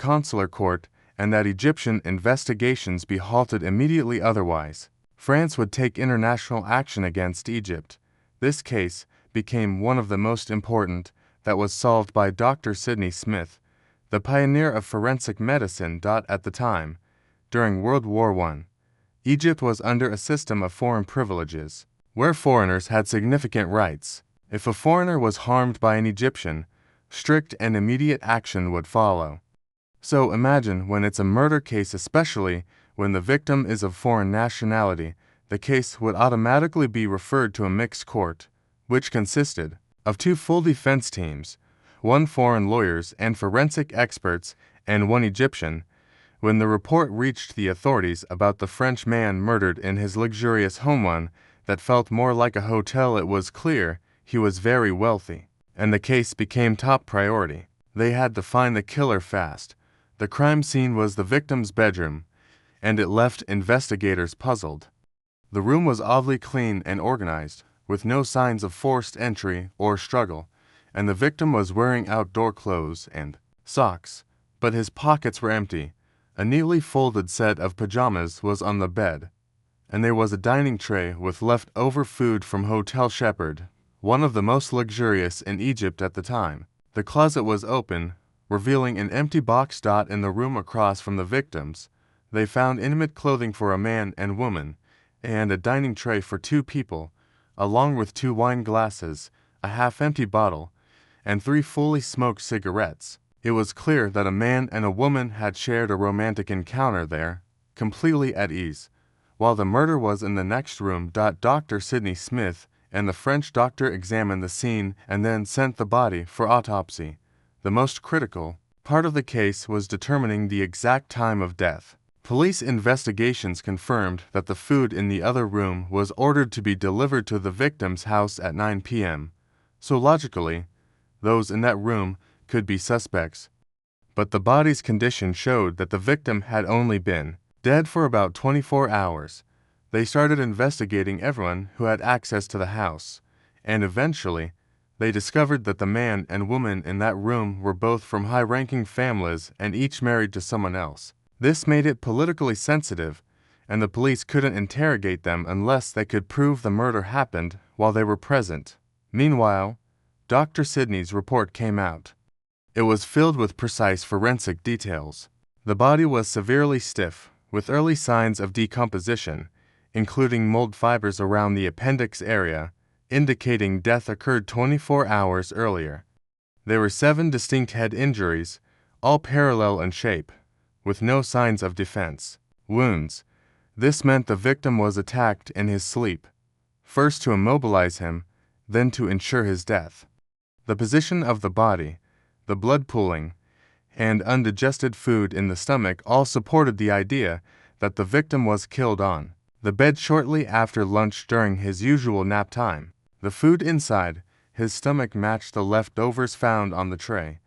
consular court and that Egyptian investigations be halted immediately, otherwise France would take international action against Egypt. This case became one of the most important that was solved by Dr. Sidney Smith, the pioneer of forensic medicine. At the time, during World War I, Egypt was under a system of foreign privileges, where foreigners had significant rights. If a foreigner was harmed by an Egyptian, strict and immediate action would follow. So imagine when it's a murder case, especially when the victim is of foreign nationality, the case would automatically be referred to a mixed court, which consisted of 2 full defense teams, 1 foreign lawyers and forensic experts, and 1 Egyptian. When the report reached the authorities about the French man murdered in his luxurious home, that felt more like a hotel, it was clear he was very wealthy, and the case became top priority. They had to find the killer fast. The crime scene was the victim's bedroom, and it left investigators puzzled. The room was oddly clean and organized, with no signs of forced entry or struggle, and the victim was wearing outdoor clothes and socks, but his pockets were empty. A neatly folded set of pajamas was on the bed, and there was a dining tray with leftover food from Hotel Shepherd, one of the most luxurious in Egypt at the time. The closet was open, revealing an empty box. In the room across from the victims, they found intimate clothing for a man and woman, and a dining tray for 2 people, along with 2 wine glasses, a half-empty bottle, and 3 fully smoked cigarettes. It was clear that a man and a woman had shared a romantic encounter there, completely at ease. While the murder was in the next room, Dr. Sidney Smith and the French doctor examined the scene and then sent the body for autopsy. The most critical part of the case was determining the exact time of death. Police investigations confirmed that the food in the other room was ordered to be delivered to the victim's house at 9 p.m., so logically, those in that room could be suspects. But the body's condition showed that the victim had only been dead for about 24 hours. They started investigating everyone who had access to the house, and eventually, they discovered that the man and woman in that room were both from high-ranking families and each married to someone else. This made it politically sensitive, and the police couldn't interrogate them unless they could prove the murder happened while they were present. Meanwhile, Dr. Sidney's report came out. It was filled with precise forensic details. The body was severely stiff, with early signs of decomposition, including mold fibers around the appendix area, indicating death occurred 24 hours earlier. There were 7 distinct head injuries, all parallel in shape, with no signs of defense wounds. This meant the victim was attacked in his sleep, first to immobilize him, then to ensure his death. The position of the body, the blood pooling, and undigested food in the stomach all supported the idea that the victim was killed on the bed shortly after lunch during his usual nap time. The food inside his stomach matched the leftovers found on the tray,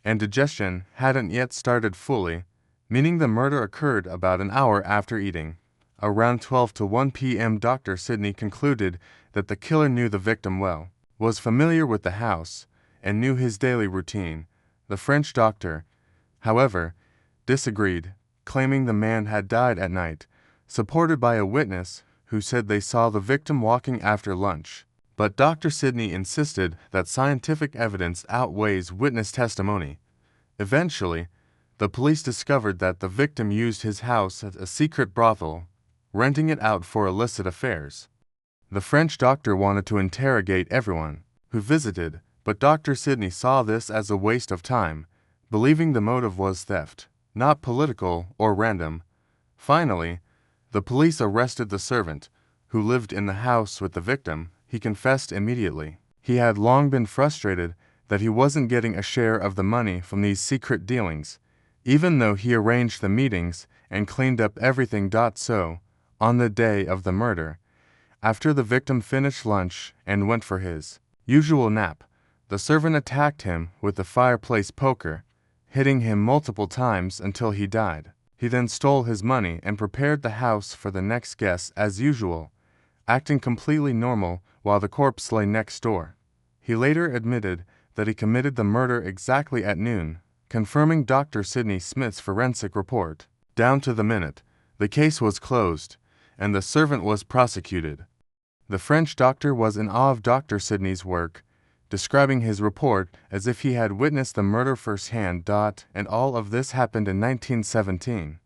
and digestion hadn't yet started fully, meaning the murder occurred about an hour after eating. Around 12 to 1 p.m. Dr. Sidney concluded that the killer knew the victim well, was familiar with the house, and knew his daily routine. The French doctor, however, disagreed, claiming the man had died at night, supported by a witness who said they saw the victim walking after lunch. But Dr. Sidney insisted that scientific evidence outweighs witness testimony. Eventually, the police discovered that the victim used his house as a secret brothel, renting it out for illicit affairs. The French doctor wanted to interrogate everyone who visited, but Dr. Sidney saw this as a waste of time, believing the motive was theft, not political or random. Finally, the police arrested the servant, who lived in the house with the victim. He confessed immediately. He had long been frustrated that he wasn't getting a share of the money from these secret dealings, even though he arranged the meetings and cleaned up everything. So, on the day of the murder, after the victim finished lunch and went for his usual nap, the servant attacked him with a fireplace poker, hitting him multiple times until he died. He then stole his money and prepared the house for the next guest as usual, acting completely normal while the corpse lay next door. He later admitted that he committed the murder exactly at noon, confirming Dr. Sidney Smith's forensic report. Down to the minute, the case was closed, and the servant was prosecuted. The French doctor was in awe of Dr. Sidney's work, describing his report as if he had witnessed the murder firsthand. And all of this happened in 1917.